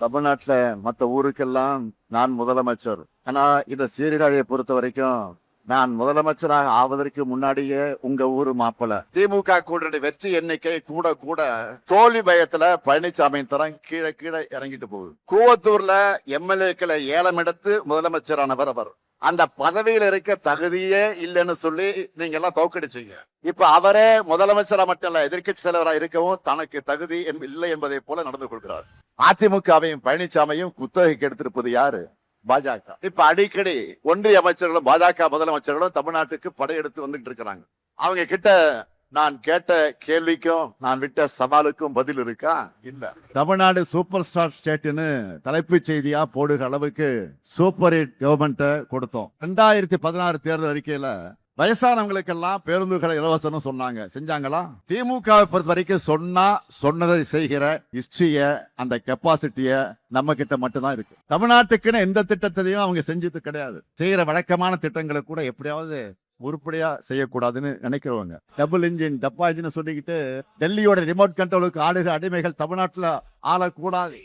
தமிழ்நாட்டுல மத்த ஊருக்கெல்லாம் நான் முதலமைச்சர். ஆனா இந்த சீர்காழியை பொறுத்த வரைக்கும் நான் முதலமைச்சராக ஆவதற்கு முன்னாடியே உங்க ஊரு மாப்பிள. திமுக கூட்டணி வெற்றி எண்ணிக்கை கூட கூட தோல்வி பயத்துல பழனிசாமி தரம் கீழே கீழே இறங்கிட்டு போகுது. கூவத்தூர்ல எம்எல்ஏக்களை ஏலம் எடுத்து முதலமைச்சரானவர் அவர். அந்த பதவியில இருக்க தகுதியே இல்லைன்னு சொல்லி நீங்க எல்லாம் தோக்கடிச்சீங்க. இப்ப அவரே முதலமைச்சரா மட்டும் இல்ல, எதிர்கட்சி தலைவராக இருக்கவும் தனக்கு தகுதி இல்லை என்பதை போல நடந்து கொள்கிறார். அதிமுகவையும் பழனிசாமியும் குத்தகைக்கு எடுத்திருப்பது யாரு? பாஜக. இப்ப அடிக்கடி ஒன்றிய அமைச்சர்களும் பாஜக முதலமைச்சர்களும் தமிழ்நாட்டுக்கு படையெடுத்து வந்துட்டு இருக்கிறாங்க. அவங்க கிட்ட நான் கேட்ட கேள்விக்கும் நான் விட்ட சவாலுக்கும் பதில் இருக்கா? இல்ல. தமிழ்நாடு சூப்பர் ஸ்டார் ஸ்டேட்னு தலைப்புச் செய்தியா போடுகிற அளவுக்கு சூப்பர் ஹிட் கவர்மெண்ட் கொடுத்தோம். 2016 தேர்தல் அறிக்கையில வயசானவங்களுக்கெல்லாம் பேருந்துகளை இலவசம் சொன்னாங்க. செஞ்சாங்களா? திமுக பொறுத்த வரைக்கும் சொன்னதை செய்கிற ஹிஸ்டரிய, அந்த கெப்பாசிட்டிய நம்ம கிட்ட மட்டும்தான் இருக்கு. தமிழ்நாட்டுக்குன்னு எந்த திட்டத்தையும் அவங்க செஞ்சது கிடையாது. செய்யற வழக்கமான திட்டங்களை கூட எப்படியாவது உருப்படியா செய்யக்கூடாதுன்னு நினைக்கிறவங்க. டபுள் இன்ஜின் டப்பா இன்ஜின் சொல்லிக்கிட்டு டெல்லியோட ரிமோட் கண்ட்ரோலுக்கு ஆளுகிற அடிமைகள் தமிழ்நாட்டுல ஆளக்கூடாது.